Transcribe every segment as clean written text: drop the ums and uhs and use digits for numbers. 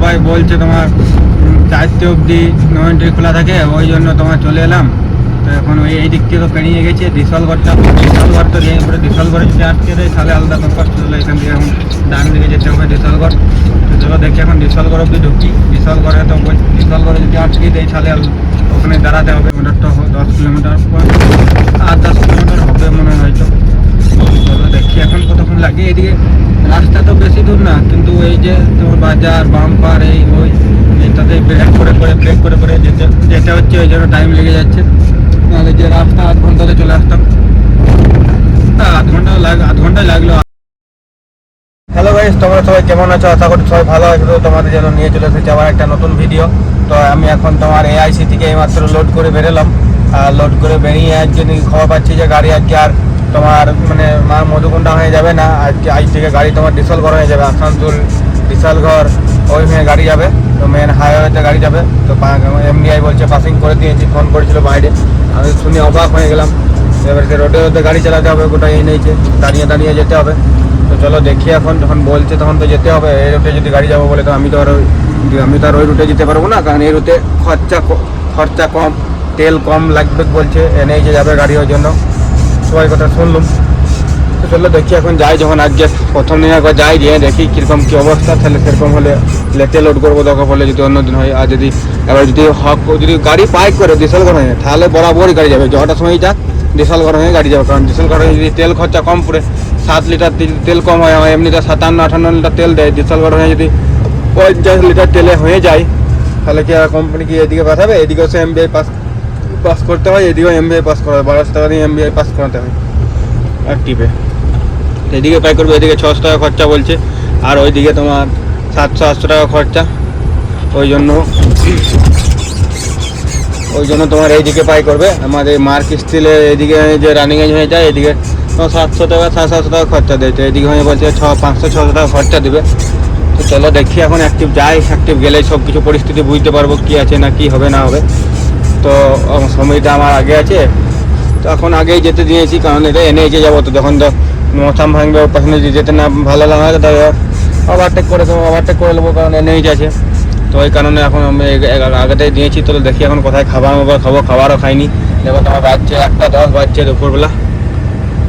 সবাই বলছে তোমার 4টে অবধি নো এন্ট্রি খোলা থাকে, ওই জন্য তোমার চলে এলাম। তো এখন ওই এই দিক থেকে তো পেরিয়ে গেছে ডিসলগড়টা, ডিসলগড় তো দিয়ে পরে ডিসলগড়ে যদি আটকে দেয় তাহলে আলাদা ব্যাপার ছিল। এখান থেকে এখন ডান দিকে যেতে হবে ডিসলগড়। তো চলো দেখি এখন ডিসলগড় অবধি ঢুকি। ডিসলগড়ে তো ডিসলগড়ে যদি আটকে দেয় তাহলে ওখানে দাঁড়াতে হবে। মিটারটা 10 কিলোমিটার, আর 10 কিলোমিটার হবে মনে হয়। হয়তো চলো দেখি এখন কতক্ষণ লাগে। এদিকে রাস্তা তো বেশি দূর না, কিন্তু এই যে তোমার বাজার বাম্পার এই ওই এটাতে ব্রেক করে যেতে হচ্ছে, ওই জন্য টাইম লেগে যাচ্ছে। নাহলে যে রাস্তা 8 ঘন্টাতে চলে আসতাম, 8 ঘন্টায় লাগলো। হ্যালো গাইস, তোমরা সবাই কেমন আছো? আশা করি সবাই ভালো আছো। তো তোমাদের জন্য নিয়ে চলে এসেছি আবার একটা নতুন ভিডিও। তো আমি এখন তোমার এআইসি থেকে এইমাত্র লোড করে বেরোলাম। আর লোড করে বেরিয়ে আজকে খবর পাচ্ছি যে গাড়ি আজকে আর তোমার মানে মধুকুণ্ডা হয়ে যাবে না। আজকে আজ থেকে গাড়ি তোমার ডিসলগড় হয়ে যাবে। আসানসোল ডিসলগড় ওই মেয়ে গাড়ি যাবে। তো মেন হাইওয়েতে গাড়ি যাবে। তো এমডিআই বলছে পাসিং করে দিয়েছি, ফোন করেছিল বাইরে। আমি শুনে অবাক হয়ে গেলাম। এবার রোডে রোডে গাড়ি চালাতে হবে, গোটা এই নিয়েছে, দাঁড়িয়ে যেতে হবে। তো চলো দেখি এখন, যখন বলছে তখন তো যেতে হবে। এই রুটে যদি গাড়ি যাবো বলে তো আমি তো আর ওই রুটে যেতে পারবো না, কারণ এই রুটে খরচা কম, তেল কম লাগবে বলছে। এনেই যে যাবে গাড়ি, ওই জন্য সবাই কথা শুনলাম। তো চলো দেখি এখন যাই, যখন আজকে প্রথম দিন একবার যাই, গিয়ে দেখি কীরকম কী অবস্থা। তাহলে সেরকম হলে লেটে লোড করবো, দরকার পড়লে যদি অন্য দিন হয়। আর যদি এবার যদি গাড়ি পাইক করে ডিসেলগড় হয়ে, তাহলে বরাবরই গাড়ি যাবে। যটার সময় যাক ডিসেলগড় হয়ে গাড়ি যাবে, কারণ ডিসেলগড় হয়ে যদি তেল খরচা কম পড়ে, 7 লিটার তেল কম হয়। আমার এমনিতে 57-58 লিটার তেল দেয়। ডিসেলগড় হয়ে যদি 50 লিটার তেলে হয়ে যায়, তাহলে কি আর কোম্পানি কি এদিকে পাঠাবে? এদিকেও সে এমবিআই পাস করতে হয়, এদিকেও এমবিআই পাস করা হয়। 1200 টাকা দিয়ে এমবিআই পাস করাতে হয় অ্যাক্টিভে। এদিকে পাই করবে, এদিকে 600 টাকা খরচা বলছে, আর ওইদিকে তোমার 700-800 টাকা খরচা। ওই জন্য তোমার এইদিকে পাই করবে। আমাদের মার্ক স্টিলে এদিকে যে রানিংগঞ্জ হয়ে যায়, এদিকে 700 টাকা 700 টাকা খরচা দিয়েছে। এদিকে হয়ে বলছে 500-600 টাকা খরচা দেবে। তো চলো দেখি এখন অ্যাক্টিভ যাই। অ্যাক্টিভ গেলে সব কিছু পরিস্থিতি বুঝতে পারবো কী আছে না কি হবে না হবে। তো সময়টা আমার আগে আছে, তো এখন আগেই যেতে দিয়েছি, কারণ এটা এনেইচে যাবো। তো যখন তো মৌসাম ভাঙবে, পাশে যদি যেতে না ভালো লাগে তাহলে ওভারটেক করে নেবো, কারণ এনেইচ আছে। তো ওই কারণে এখন আমি আগেটাই দিয়েছি। তো দেখি এখন কোথায় খাবার খাবো, খাবারও খাইনি। দেখো তোমার বাজছে 1:10 বাজছে দুপুরবেলা।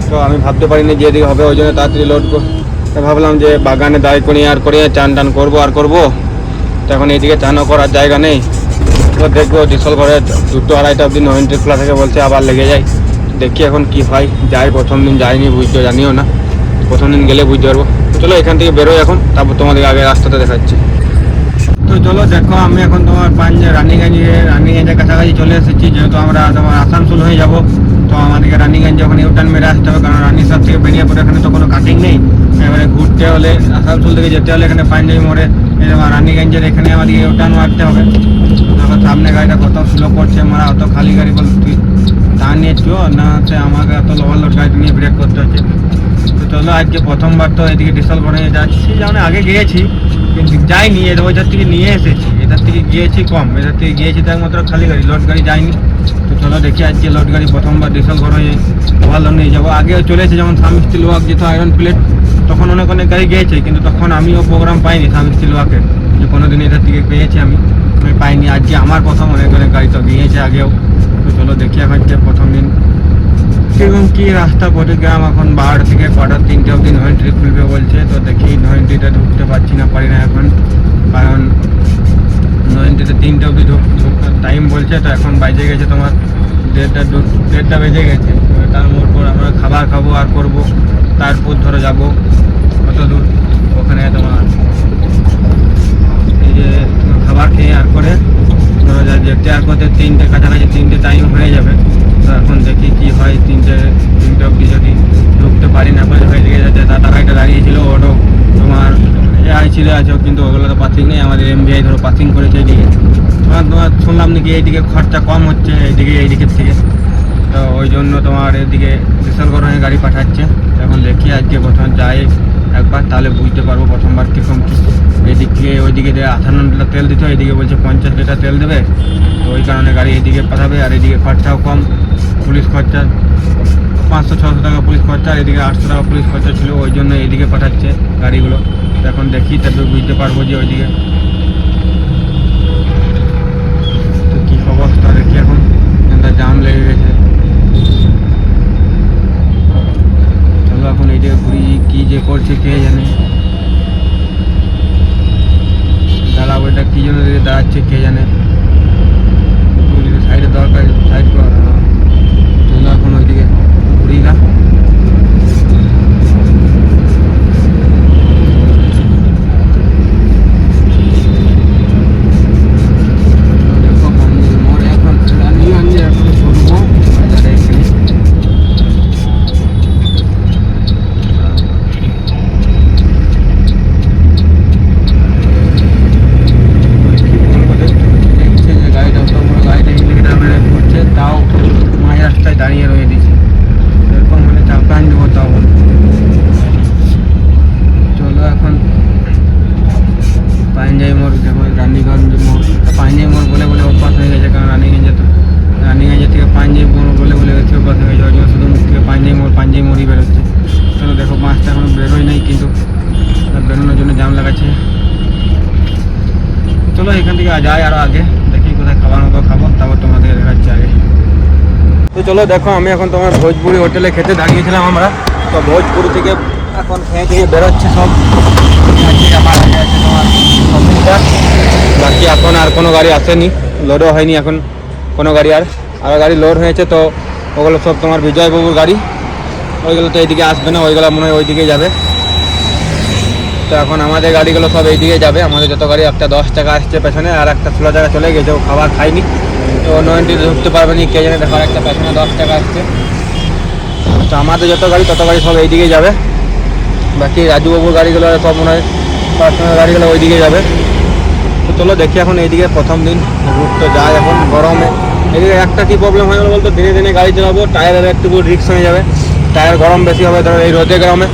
তো আমি ভাবতে পারিনি যে এদিকে হবে, ওই জন্য তাড়াতাড়ি লোড ভাবলাম যে বাগানে দাঁড় করিয়ে চান করবো। তো এখন এইদিকে চানও করার জায়গা নেই। এবার দেখবো ডিসেলগড়ে 2-2-2:30 অবধি নো এন্ট্রি খোলা থেকে বলছে, আবার লেগে যায়। দেখি এখন কি হয়। যাই, প্রথম দিন যাইনি, বুঝতে জানিও না, প্রথম দিন গেলে বুঝতে পারবো। চলো এখান থেকে বেরোই এখন, তারপর তোমাদের আগে রাস্তাটা দেখাচ্ছি। তো চলো দেখো, আমি এখন তোমার রানিগঞ্জের কাছাকাছি চলে এসেছি। যেহেতু আমরা তোমার আসানসোল হয়ে যাব, তো আমাদেরকে রানিগঞ্জে ওখানে ইউটার্ন মেরে আসতে হবে, কারণ রানীসার থেকে বেরিয়ে পড়ে এখানে তো কোনো কাটিং নেই। এবারে ঘুরতে হলে আসানসোল থেকে যেতে হলে এখানে পাঞ্জাবি মোড়ে রানীগঞ্জের এখানে আমাদেরকে ইউটার্ন মারতে হবে। তারপর সামনে গাড়িটা কত স্লো করছে, মারা অত খালি গাড়ি বল তুই তা নিয়ে চো না হচ্ছে আমাকে এত ওভারলোড গাড়ি নিয়ে ব্রেক করতে হচ্ছে। তো চলো আজকে প্রথমবার তো এদিকে ডিসেলগড়ে যাচ্ছি, যেমন আগে গিয়েছি কিন্তু যাইনি। ওইটার থেকে নিয়ে এসেছি, এটার থেকে গিয়েছি কম, এটার থেকে গিয়েছি তো একমাত্র খালি গাড়ি, লোড গাড়ি যায়নি। তো চলো দেখি আজকে লোড গাড়ি প্রথমবার ডিসেলগড় হয়ে ওভারলোড নিয়ে যাবো। আগেও চলেছে, যেমন স্বামী স্টিল ওয়ার্ক যেত আয়রন প্লেট, তখন অনেক গাড়ি গিয়েছে, কিন্তু তখন আমিও প্রোগ্রাম পাইনি স্বামী স্টিল ওয়ার্কের, যে কোনোদিন এটার থেকে পেয়েছি আমি পাইনি। আজকে আমার প্রথম, অনেক গাড়ি তো গিয়েছে আগেও। তো চলো দেখি এখন প্রথম দিন এবং কি রাস্তা গ্রাম। এখন 12টা থেকে 3টে অবধি নো এন্ট্রি খুলবে বলছে। তো দেখি নো এন্ট্রিটা ঢুকতে পারি না এখন, কারণ নো এন্ট্রিতে 3টে অবধি ঢুকতে টাইম বলছে। তো এখন বাজে গেছে তোমার 1:30 বেজে গেছে। তার মোড় পর আমরা খাবার খাবো আর করবো, তারপর ধরো যাবো কত দূর, ওখানে তোমার এই যে খাবার খেয়ে আর করে ধরো যেতে আর করতে 3টে কাছাকাছি, 3টে টাইম হয়ে যাবে। তো এখন দেখি কি হয়। 3টে অবধি যদি ঢুকতে পারি না, হয়ে লেগে যাচ্ছে। টাটা গাড়িটা দাঁড়িয়েছিল, ওটো তোমার এআই ছিল আছে, কিন্তু ওগুলো তো পাসিং নেই। আমাদের এমবিআই ধরো পাসিং করেছে এইদিকে। তোমার শুনলাম নাকি এইদিকে খরচা কম হচ্ছে এইদিকের থেকে। তো ওই জন্য তোমার এদিকে ডিসেলগড় হয়ে গাড়ি পাঠাচ্ছে। এখন দেখি আজকে প্রথম যাই একবার, তাহলে বুঝতে পারবো প্রথমবার কীরকম কী। এদিক থেকে ওইদিকে 58 লিটার তেল দিতে হয়, এদিকে বলছে 50 লিটার তেল দেবে। তো ওই কারণে গাড়ি এদিকে পাঠাবে। আর এদিকে খরচাও কম, পুলিশ খরচা 500-600 টাকা পুলিশ খরচা, আর এদিকে 800 টাকা পুলিশ খরচা ছিল, ওই জন্য এদিকে পাঠাচ্ছে গাড়িগুলো। তো এখন দেখি, তবে বুঝতে পারবো যে ওইদিকে জাম লেগে গেছে। চলো এখন এই যে ঘুরি, কি যে করছে কে জানে। দাঁড়াবো, এটা কি জন্য দাঁড়াচ্ছে কে জানে। সাইডে দরকার, সাইড কর। চলো এখন ওইদিকে ঘুরি না। দাঁড়িয়ে রয়ে দিছে এরকম হলে চাপান দেবো। তখন চলো এখন পাঞ্জাবি মোড় দেখো, রানীগঞ্জ মোড়। পাঞ্জাবি মোড় বলে বলে অভ্যাস হয়ে গেছে, কারণ রানীগঞ্জের থেকে পাঞ্জাবি মোড় বলে বলে গেছে অভ্যাস হয়ে গেছে। ওই জন্য শুধু মুখ থেকে পাঞ্জাবি মোড়ই বেরোচ্ছে। চলো দেখো মাছটা এখনো বেরোয় নাই, কিন্তু বেরোনোর জন্য জাম লাগাচ্ছে। চলো এখান থেকে যাই আরও আগে, দেখি কোথায় খাবার মতো খাবো, তারপর তোমাদের দেখাচ্ছি আগে। তো চলো দেখো, আমি এখন তোমার ভোজপুরি হোটেলে খেতে দাঁড়িয়েছিলাম আমরা। তো ভোজপুরি থেকে এখন খেয়ে বেরোচ্ছে সব। তোমার বাকি এখন আর কোনো গাড়ি আসেনি, লোডও হয়নি এখন কোনো গাড়ি। আর গাড়ি লোড হয়েছে, তো ওগুলো সব তোমার বিজয়বাবুর গাড়ি। ওইগুলো তো এইদিকে আসবে না, ওইগুলো মনে হয় ওইদিকে যাবে। তো এখন আমাদের গাড়িগুলো সব এইদিকে যাবে। আমাদের যত গাড়ি, একটা 10 টাকা আসছে পেছনে, আর একটা 16 টাকা চলে গেছে, ও খাবার খায়নি, তো 90 ঢুকতে পারবে না কে জানে। দেখার একটা পেছনে 10 টাকা আসছে। তো আমাদের যত গাড়ি তত গাড়ি সব এইদিকে যাবে। বাকি রাজুবাবুর গাড়িগুলো সব মনে হয় পার্সোনাল গাড়িগুলো ওইদিকে যাবে। তো চলো দেখি এখন এইদিকে প্রথম দিন রুট তো যায় এখন গরমে। এদিকে একটা কী প্রবলেম হয়ে গেলো বলতো, দিনে দিনে গাড়ি চালাবো, টায়ারের একটু রিস্ক হয়ে যাবে। টায়ার গরম বেশি হবে, ধরো এই রোদে গরমে।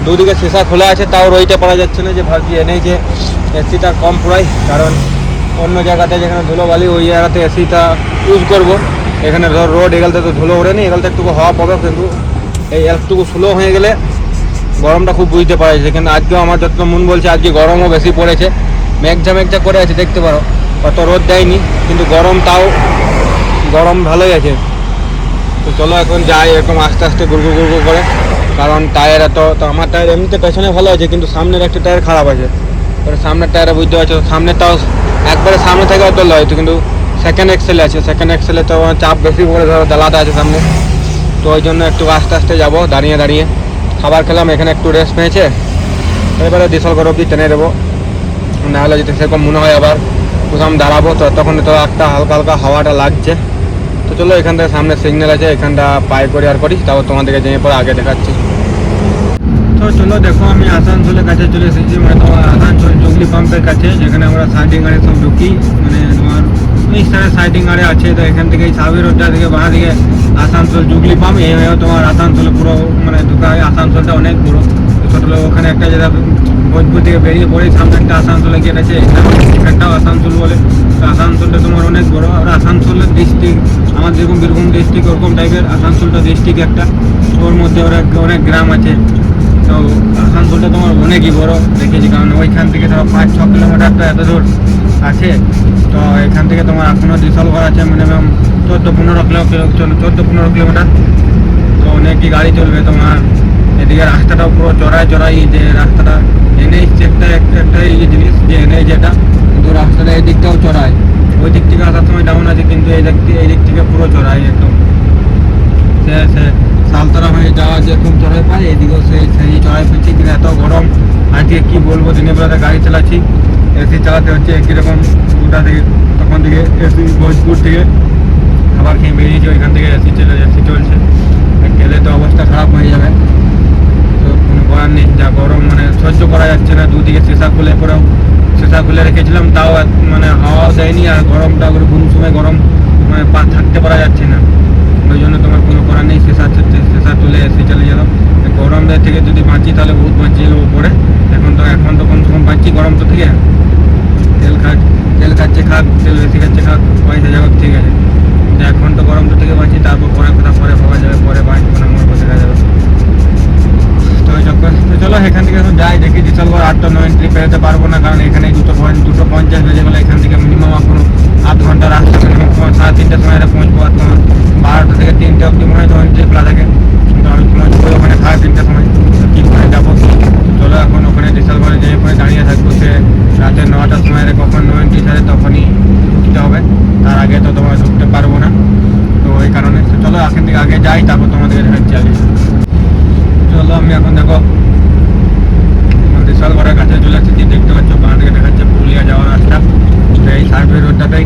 দুদিকে সিসা খোলা আছে, তাও রইতে পারা যাচ্ছে না, যে ভাবছি এনেই যে এসিটা কম পুরাই। কারণ অন্য জায়গাতে যেখানে ধুলোবালি, ওই জায়গাতে এসিটা ইউজ করবো। এখানে ধর রোড, এগালতে তো ধুলো ওড়ে নি, এগালতে একটু হাওয়া পাবে, কিন্তু এই একটু স্লো হয়ে গেলে গরমটা খুব বুঝতে পারা যাচ্ছে। কিন্তু আজকেও আমার যত মন বলছে আজকে গরমও বেশি পড়েছে। মেঘঝা করে আছে, দেখতে পারো অত রোদ দেয়নি, কিন্তু তাও গরম ভালোই আছে। তো চলো এখন যাই এরকম আস্তে আস্তে গুড়গু করে, কারণ টায়ার তো আমার টায়ার এমনিতে পেছনে ভালো আছে, কিন্তু সামনের একটা টায়ার খারাপ আছে। এবার সামনের টায়ারে বুঝতে পারছো, সামনেরটাও একবারে সামনে থেকে অত লয়, কিন্তু সেকেন্ড এক্সেলে আছে। সেকেন্ড এক্সেলে তো চাপ বেশি পড়ে, ধরো জ্বালাটা আছে সামনে। তো ওই জন্য একটু আস্তে আস্তে যাবো, দাঁড়িয়ে খাবার খেলাম, এখানে একটু রেস্ট পেয়েছে। এবারে দিশলগড় অবধি টেনে দেবো, নাহলে যদি সেরকম মনে হয় আবার কোথাও দাঁড়াবো, তো তখন তো একটা হালকা হাওয়াটা লাগছে। তো চলো এখান থেকে সামনে সিগন্যাল আছে, এখানটা পাই করি তারপর তোমাদেরকে যেয়ে পরে আগে দেখাচ্ছি। তো চলো দেখো, আমি আসানসোলের কাছে চলে এসেছি, মানে তোমার আসানসোল জুগলি পাম্পের কাছে, যেখানে আমরা সাইডিং গাড়ি সব ঢুকি। মানে তোমার এই সাইডে সাইডিং গাড়ি আছে। তো এখান থেকে সাবি রোডটা থেকে বাঁ দিকে আসানসোল জুগলি পাম্প, এই তোমার আসানসোলে পুরো মানে ঢুকা হয়। আসানসোলটা অনেক বড়ো। ছোটো ওখানে একটা যেটা ভোজপুর থেকে বেরিয়ে পড়ে সামনে একটা আসানসোলে গেট আছে, একটাও আসানসোল বলে। তো আসানসোলটা তোমার অনেক বড়ো। আর আসানসোলের ডিস্ট্রিক্ট আমার যেরকম বীরভূম ডিস্ট্রিক্ট ওরকম টাইপের আসানসোলটা ডিস্ট্রিক্ট একটা। ওর মধ্যে অনেক গ্রাম আছে। তো আসানসোলটা তোমার অনেকই বড় দেখেছি, কারণ ওইখান থেকে ধরো 5-6 কিলোমিটারটা এত দূর আছে। তো এখান থেকে তোমার এখনও দিশলগড় আছে মিনিমাম 14-15 কিলোমিটার। তো অনেকই গাড়ি চলবে তোমার। এদিকে রাস্তাটাও পুরো চড়াই যে রাস্তাটা এনএইচ একটা এই জিনিস, যে এনএইচ যেটা, কিন্তু রাস্তাটা এই দিকটাও চড়াই। ওই দিক থেকে আসার সময় ডাউন আছে, কিন্তু এই দিক থেকে পুরো চড়াই একদম। সে সালতরা হয়ে যাওয়া যেরকম চড়াই পাই, এদিকেও সেই চড়াই পেয়েছি। কিন্তু এত গরম আজকে কী বলবো, দিনের বেলাতে গাড়ি চালাচ্ছি, এসি চালাতে হচ্ছে কীরকম। দুটা থেকে তখন থেকে এসি ভোজপুর থেকে খাবার খেয়ে বেরিয়েছি, ওইখান থেকে এসি চলছে। গেলে তো অবস্থা খারাপ হয়ে যাবে। তো কোনো করার নেই, যা গরম মানে সহ্য করা যাচ্ছে না। দুদিকে সীসা খুলে রেখেছিলাম, তাও মানে হাওয়াও দেয়নি, আর গরমটা কোনো সময় গরম মানে থাকতে পারা যাচ্ছে না। ওই জন্য তোমার কোনো করার নেই, সীসা তুলে এসে চলে গেলাম। গরমের থেকে যদি বাঁচি তাহলে বহুত বাঁচিয়ে নেবো পরে। এখন তো কমসে কম বাঁচি গরম তো থেকে। তেল খাচ্ছে খাক, তেল বেশি খাচ্ছে খাক, পয়সা যাবে, ঠিক আছে। এখন তো গরমটা থেকে বাঁচি, তারপর পরে ভাবা যাবে, পরে বাঁচবো না মরবো দেখা যাবে। তো ওই চক্কর। তো চলো এখান থেকে এখন যাই, দেখি দিশলগড় 8-9 এন্ট্রি পেরোতে পারবো না, কারণ এখানে 2:50 বেজে গেলে এখান থেকে মিনিমাম এখনো 8 ঘন্টা রাস্তা, মিনিমাম 3:30টার সময় পৌঁছবো। আর তোমার খোলা থাকে, কিন্তু আমি তোমার ওখানে 3:30টার সময় কী করে যাবো। চলো এখন ওখানে ডিসেলগড়ে যেয়ে পরে দাঁড়িয়ে থাকবো, সে রাতে 9টার সময় কখন 90 সারে তখনই ঢুকতে হবে, তার আগে তো তোমরা ঢুকতে পারবো না। তো ওই কারণে চলো এখান থেকে আগে যাই, তারপর তোমাদেরকে দেখাচ্ছি আগে। চলো আমি এখন দেখো ডিসেলগড়ের কাছে চলে এসেছি, দেখতে পাচ্ছ বাঁ দিকে দেখাচ্ছে পুরুলিয়া যাওয়ার রাস্তা। তো এই সার্ভে রোডটাতেই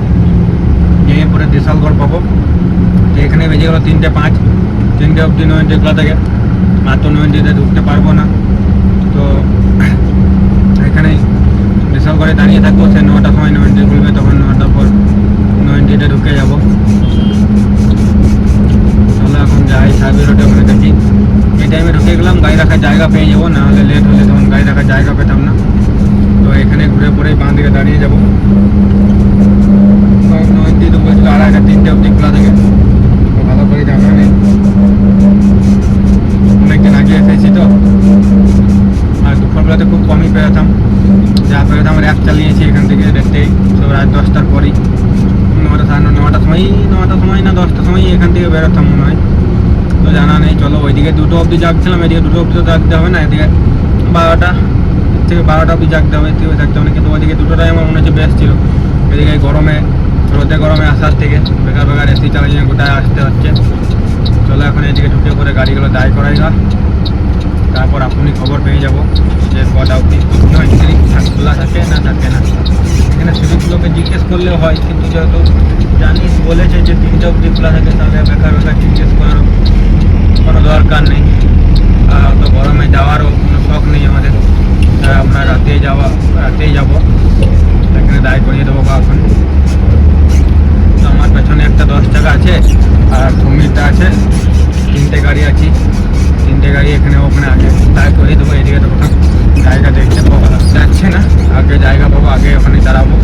গিয়ে পরে ডিসেলগড় পাবো। তো এখানে বেজে গেলো 3:05, 3টে অবধি 90 খোলা থাকে, আর তো 90তে ঢুকতে পারবো না। তো এখানে ডিসেলগড়ে দাঁড়িয়ে থাকবো, সে 9টার সময় 90 খুলবে, তখন 9টার পর 90তে ঢুকে যাবো। চলো এখন যাই সার্ভে রোডে, ওখানে দেখি এই টাইমে ঢুকে গেলাম গাড়ি রাখার জায়গা পেয়ে যাবো, না হলে লেট হলে তখন গাড়ি রাখার জায়গা পেতাম না। তো এখানে ঘুরে পরেই বাঁ দিকে দাঁড়িয়ে যাবো। 90 তো বলছিল 2:30, 3টে অবধি খোলা থাকে, তো ভালো করে জানা নেই, অনেকদিন আগে এসেছি তো। আর দুপুরবেলাতে খুব কমই পেয়েতাম, যা পেয়েতাম অ্যাপ চালিয়েছি এখান থেকে দেখতেই সব রাত 10টার পরই, 9টা 9:30 সময়, 9টার সময় না 10টার সময় এখান থেকে বেরোতাম মনে হয়, তো জানা নেই। চলো ওইদিকে 2টো অবধি জাগছিলাম, এদিকে 2টো অবধি তো জাগতে হবে না, এদিকে 12টা থেকে 12টা অবধি জাগতে হবে, এদিকে থাকতে হবে না, কিন্তু ওইদিকে 2টোটাই আমার মনে হচ্ছে বেস্ট ছিল। এদিকে গরমে রোদে গরমে আসার থেকে বেকার বেকার এসি চালিয়ে গোটায় আসতে হচ্ছে। চলো এখন এদিকে ঢুকে পরে গাড়িগুলো দায় করাই না, তারপর আপনি খবর পেয়ে যাবো যে কটা অবধি খোলা থাকে না থাকে না। এখানে সিভিকগুলোকে জিজ্ঞেস করলেও হয়, কিন্তু যেহেতু জানিস বলেছে যে 3টে অবধি খোলা থাকে, তাহলে বেকার বেকার জিজ্ঞেস করার কোনো দরকার নেই। আর তো গরমে যাওয়ারও কোনো শখ নেই আমাদের, আমরা রাতেই যাবো, এখানে দায় করিয়ে দেবো এখন। তো আমার পেছনে একটা 10 টাকা আছে, আর সুমিরটা আছে, 3টে গাড়ি আছি, 3টে গাড়ি এখানে ওখানে আগে দায় করিয়ে দেবো। এদিকে তো কোথাও জায়গা দেখতে পাবো যাচ্ছে না, আগে জায়গা পাবো, আগে ওখানে দাঁড়াবো।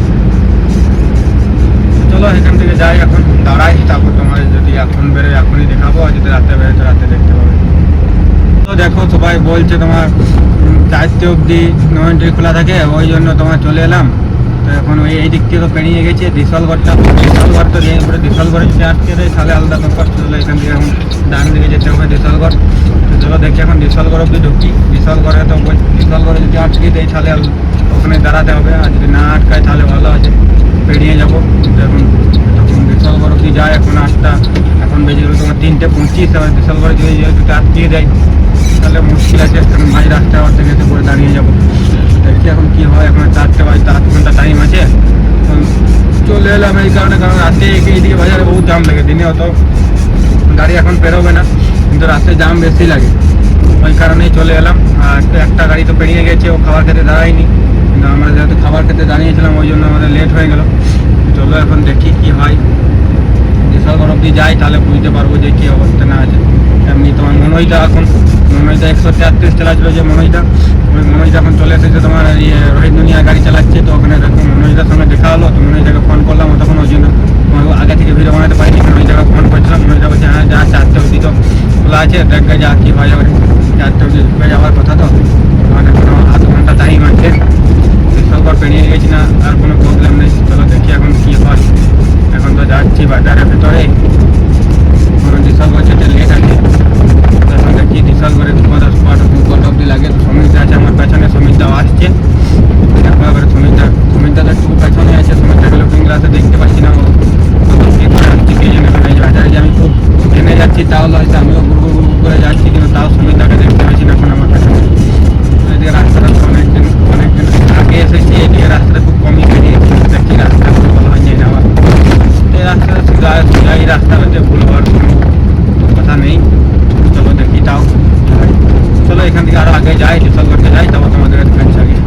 চলো এখান থেকে যাই, এখন দাঁড়াই, তারপর তোমার যদি এখন বেরোয় এখনই দেখাবো, আর যদি রাতে বেরোয় তো রাতে দেখতে পাবে। তো দেখো সবাই বলছে তোমার 4টে অবধি 90 খোলা থাকে, ওই জন্য তোমার চলে এলাম। তো এখন এই দিক থেকে তো পেরিয়ে গেছে ডিসেলগড়টা, ডিসেলগড় তো দিয়ে পরে ডিসেলগড়ে যদি আটকে দেয় তাহলে আলাদা ব্যাপার। চলো এখান থেকে এখন ডান দিকে যেতে হবে ডিসেলগড়। তো চলো দেখি এখন ডিসেলগড় অবধি ঢুকি। ডিসেলগড়ে তো ডিসেলগড়ে যদি আটকে দেয় তাহলে ওখানে দাঁড়াতে হবে, আর যদি না আটকায় তাহলে ভালো আছে, পেরিয়ে যাবো। এখন তখন ডিসেলগড় অবধি যায়, এখন 8টা, এখন বেজে গেলো তোমার 3:25। আবার ডিসেলগড়ে যদি আটকিয়ে দেয় তাহলে মুশকিল আছে, কারণ মাঝ রাস্তায় আবার থেকে পরে দাঁড়িয়ে যাবো। দেখছি এখন কী হয়, এখন 4টে বাজতে 8 ঘন্টা টাইম আছে। চলে এলাম এই কারণে, কারণ রাতে এইদিকে বাজারে বহুত জাম লাগে, দিনে অত গাড়ি এখন বেরোবে না, কিন্তু রাতে জাম বেশি লাগে, ওই কারণেই চলে এলাম। আর একটা গাড়ি তো পেরিয়ে গেছে, ও খাবার খেতে দাঁড়ায়নি, কিন্তু আমরা যেহেতু খাবার খেতে দাঁড়িয়েছিলাম ওই জন্য আমাদের লেট হয়ে গেল। চলো এখন দেখি কি হয়, ডিসেলগড় অবধি যাই, তাহলে বুঝতে পারবো যে কী অবস্থা না আছে। এমনি তোমার মনোইটা 133 চালাচ্ছিল, যে মনোইটা, ওই মনোইটা এখন চলে এসেছে তোমার রোহিত দুনিয়া গাড়ি চালাচ্ছে। তো ওখানে দেখো মনোইটার সঙ্গে দেখা হলো, তো মনোইটাকে ফোন করলাম, তখন ওই জন্য আগে থেকে ভিডিও বানাতে পারিনি, কারণ ওই জায়গায় ফোন করছিলাম। মনোইটা বলছে হ্যাঁ যা 4টে অবধি তো খোলা আছে, দেখবে যা কী হয় যাবে, 4টে অবধি ঢুকে যাওয়ার কথা। তো মানে কোনো 8 ঘন্টা টাইম আছে, ডিসেলগড় পেরিয়ে গেছি না, আর কোনো প্রবলেম নেই। চলো দেখি এখন কী হয়। এখন তো যাচ্ছি বাজারের ভেতরে, কোনো ডিসেলগড় যেতে লেট আছে, এখন দেখি ডিসেলগড়ে 2:10 অবধি লাগে। তো সমিতা আছে আমার পেছনে, সমিতাও আসছে, দেখো এবার সমিতা তো একটু পেছনে আছে, সমিতাকে লুকিং গ্লাসে দেখতে পাচ্ছি না, বাজারে যে আমি খুব ট্রেনে যাচ্ছি তাহলে হয়তো আমিও গুড় করে যাচ্ছি, কিন্তু তাও সমিতাকে দেখতে পাচ্ছি না এখন আমার পেছনে। এদিকে রাস্তাটা অনেকদিন আগে এসেছি, এদিকে রাস্তাটা খুব কমই বেরিয়েছি, দেখছি রাস্তা খুব ভালো হয়ে যায় না, আবার এই রাস্তাটা সোজা, এই রাস্তা হচ্ছে ভুল হওয়ার কোনো কথা নেই। চলো দেখি তাও, চলো এখান থেকে আরও আগে যাই, ডিসেলগড়ে যাই, তারপর তোমাদের কাছে আগে।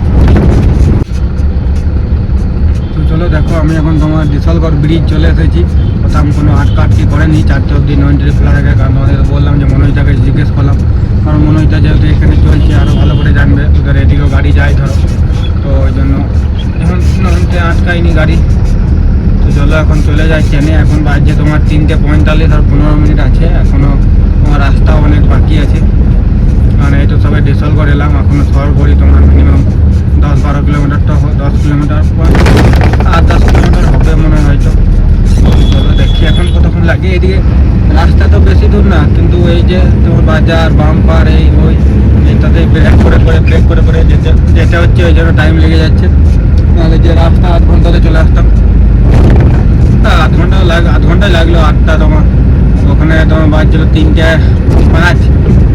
তো চলো দেখো আমি এখন তোমার ডিসেলগড় ব্রিজ চলে এসেছি। প্রথম কোনো আটকাটকি করেনি, 4টে অবধি 90 খোলা থাকে, কারণ তোমাদের বললাম যে মনোজটাকে জিজ্ঞেস করলাম, কারণ মনোজটা যেহেতু এখানে চলছে আরও ভালো করে জানবে, ওদের এদিকেও গাড়ি যায় ধরো, তো ওই জন্য এখন 90 আটকায়নি গাড়ি। তো চলো এখন চলে যাই ট্রেনে, এখন বাজছে তোমার 3:45, আর 15 মিনিট আছে, এখনও তোমার রাস্তাও অনেক বাকি আছে। মানে এই তো সবাই ডিসেলগড় এলাম, এখনও সরবরি তোমার মিনিমাম 10-12 কিলোমিটার, তো 10 কিলোমিটার আর 10 কিলোমিটার হবে মনে হয়। তো চলো দেখি এখন কতক্ষণ লাগে। এদিকে রাস্তা তো বেশি দূর না, কিন্তু এই যে তোমার বাজার বাম্পার এই ওই এইটাতে ব্রেক করে যেতে হচ্ছে, ওই জন্য টাইম লেগে যাচ্ছে। নাহলে যে রাস্তা আধ ঘন্টাতে চলে আসতাম। আধ ঘন্টায় লাগলো। 8টা তোমার ওখানে তোমার বাজছিল 3টে 5,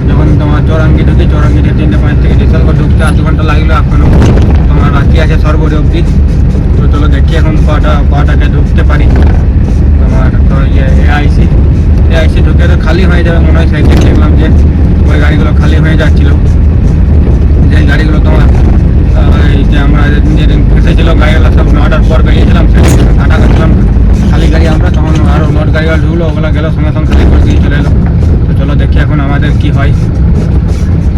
যখন তোমার চৌরাঙ্গি ঢুকি, চৌরাঙ্গি থেকে 3টে 5 থেকে ডিসেলগড় ঢুকতে আধ ঘন্টা লাগলো। এখনো তোমার বাকি আছে সরবরি অবধি। তো চলো দেখি এখন কটাকে ঢুকতে পারি। তোমার তো এআইসি ঢুকে তো খালি হয়ে যাবে মনে হয়। সাইডে দেখলাম যে ওই গাড়িগুলো খালি হয়ে যাচ্ছিল, যে গাড়িগুলো তোমার এই যে আমরা যেদিন ফেসেছিল গাড়িগুলো সব 9টার পর বেরিয়েছিলাম, সেদিন কাটা করছিলাম খালি গাড়ি আমরা, তখন আরও নোট গাড়িগুলো ঢুকলো, ওগুলো গেলো সঙ্গে সঙ্গে খালি করে দিয়ে চলে এলো। তো চলো দেখি এখন আমাদের কি হয়।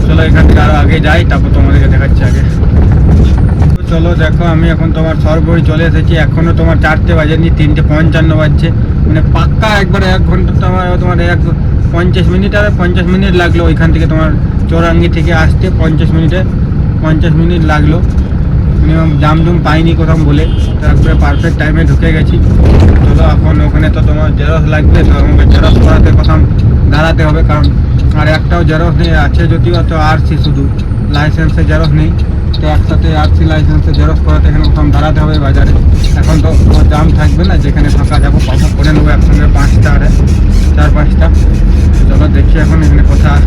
চলো এখান থেকে আরও আগে যাই, তারপর তোমাদেরকে দেখাচ্ছি আগে। তো চলো দেখো, আমি এখন তোমার সরবরি চলে এসেছি। এখনও তোমার 4টে বাজেনি, 3টে 55 বাজছে। মানে পাক্কা একবারে 1 ঘন্টা তোমার 50 মিনিট লাগলো ওইখান থেকে তোমার চৌরাঙ্গি থেকে আসতে। 50 মিনিট লাগলো মিনিমাম। জামজুম পাইনি কোথাও বলে, তারপরে পারফেক্ট টাইমে ঢুকে গেছি। চলো এখন ওখানে তো তোমার জেরক্স লাগবে, তো আমাকে জেরক্স করাতে কোথাও দাঁড়াতে হবে, কারণ আর একটাও জেরক্স নেই। আছে যদিও তো আরসি, শুধু লাইসেন্সে জেরক্স নেই। তো একসাথে আরসি লাইসেন্সে জেরক্স করাতে এখানে কোথাও দাঁড়াতে হবে বাজারে। এখন তো জাম থাকবে না, যেখানে ফাঁকা যাবো পাবো করে নেবো একসঙ্গে 5টা 4-5টা। চলো দেখি এখন এখানে কোথায়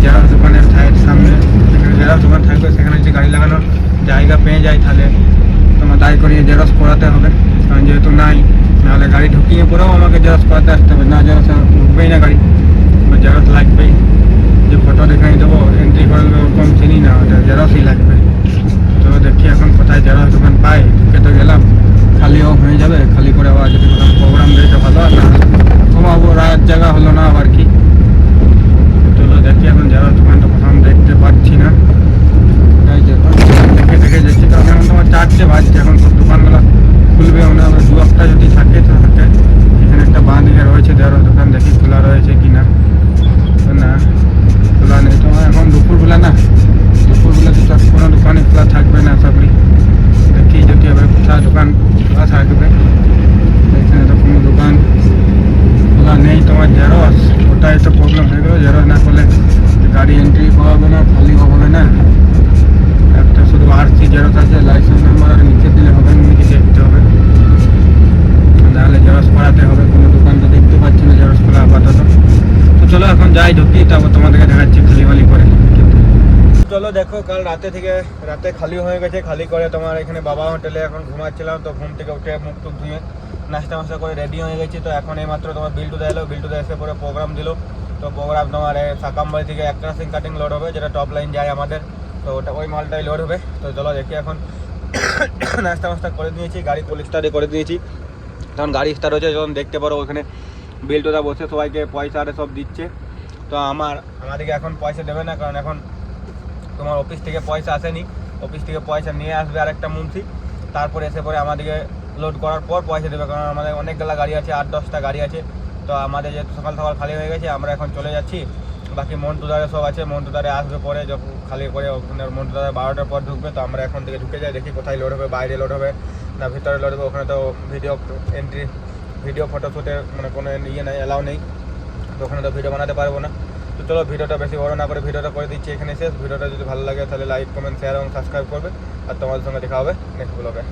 জেরক্স দোকানের সামনে যেখানে জেরক্স দোকান থাকবে, সেখানে যদি গাড়ি লাগানোর জায়গা পেয়ে যায় তাহলে তোমার দায়ী করিয়ে জেরক্স করাতে হবে। কারণ যেহেতু নাই, নাহলে গাড়ি ঢুকিয়ে পরেও আমাকে জেরক্স করাতে আসতে হবে। না জেরক্স উঠবেই না গাড়ি, জেরক্স লাগবেই। যে ফটো দেখাই দেবো এন্ট্রি করে দেবো ওরকম চিনি না, ওটা জেরক্সই লাগবে। তো দেখি এখন কোথায় জেরক্স দোকান পাই। ঢুকে তো গেলাম, খালিও হয়ে যাবে। খালি করে আবার যদি কোথাও প্রোগ্রাম দিতে ভালো, আর না ঘুমাবো, রাত জায়গা হলো না আবার কি। চলো দেখি এখন জেরক্স দোকানটা কোথাও দেখতে পাচ্ছি না। দেখে যাচ্ছি, কারণ এখন তোমার 4টে বাজছে। এখন সব দোকানগুলো খুলবে মনে হবে। 2-একটা যদি থাকে তো থাকে। এখানে একটা বাঁ দিকে রয়েছে জেরক্স দোকান, দেখি খোলা রয়েছে কি না। তো না, খোলা নেই। তোমার এখন দুপুরবেলা না, দুপুরবেলা তো কোনো দোকানই খোলা থাকবে না আশা করি। দেখি যদি আবার কোথাও দোকান খোলা থাকবে। এখানে তো কোনো দোকান খোলা নেই। তোমার জেরক্স, ওটাই তো প্রবলেম হয়ে গেলো। জেরক্স না করলে গাড়ি এন্ট্রি পাওয়াবে না, খালিও হবে না। একটা শুধু আরসি জেরক্স আছে, লাইসেন্স নাম্বার আর নিচে দিলে হবে না, নিচে দেখতে হবে। নাহলে জেরক্স করাতে হবে। কোনো দোকান তো দেখতে পাচ্ছি না জেরক্স খোলা আপাতত। তো চলো এখন যাই, ঢুকি, তারপর তোমাদেরকে দেখাচ্ছি খালি করে। চলো দেখো, কাল রাতে খালি হয়ে গেছে। খালি করে তোমার এখানে বাবা হোটেলে এখন ঘুমাচ্ছিলাম। তো ঘুম থেকে উঠে মুখ টুক ধুয়ে নাস্তা করে রেডি হয়ে গেছি। তো এখন এইমাত্র তোমার বিল্টুদা এলো। বিল্টুদা এসে পরে প্রোগ্রাম দিল। তো প্রোগ্রাম তোমার সাকামবাড়ি থেকে একটা সিং কাটিং লোড হবে, যেটা টপ লাইন যায় আমাদের। তো ওটা ওই মালটাই লোড হবে। তো চলো দেখি এখন। নাস্তা করে দিয়েছি, গাড়ি ফুল স্টার্টে করে দিয়েছি। তখন গাড়ি স্টার্ট হচ্ছে, যখন দেখতে পারো ওখানে বিল্টুদা বসে সবাইকে পয়সা সব দিচ্ছে। তো আমাদেরকে এখন পয়সা দেবে না, কারণ এখন তোমার অফিস থেকে পয়সা আসেনি। অফিস থেকে পয়সা নিয়ে আসবে আরেকটা মুন্সি, তারপরে এসে পরে আমাদেরকে লোড করার পর পয়সা দেবে। কারণ আমাদের অনেকগুলো গাড়ি আছে, 8-10টা গাড়ি আছে। তো আমাদের যেহেতু সকাল খালি হয়ে গেছে, আমরা এখন চলে যাচ্ছি। বাকি মন্টুদারে সব আছে, মন্টুদারে আসবে পরে, যখন খালি করে ওখানে মন্টুদারে 12টার পর ঢুকবে। তো আমরা এখন থেকে ঢুকে যাই, দেখি কোথায় লোড হবে, বাইরে লোড হবে না ভিতরে লোড হবে। ওখানে তো ভিডিও ফটোশ্যুটের মানে কোনো ইয়ে নেই, অ্যালাউ নেই। তো ওখানে তো ভিডিও বানাতে পারবো না। তো চলো ভিডিওটা বেশি বড় না করে ভিডিওটা করে দিচ্ছি এখানে শেষ। ভিডিওটা যদি ভালো লাগে তাহলে লাইক, কমেন্ট, শেয়ার এবং সাবস্ক্রাইব করবে। আর তোমাদের সঙ্গে দেখা হবে নেক্সট ব্লগে।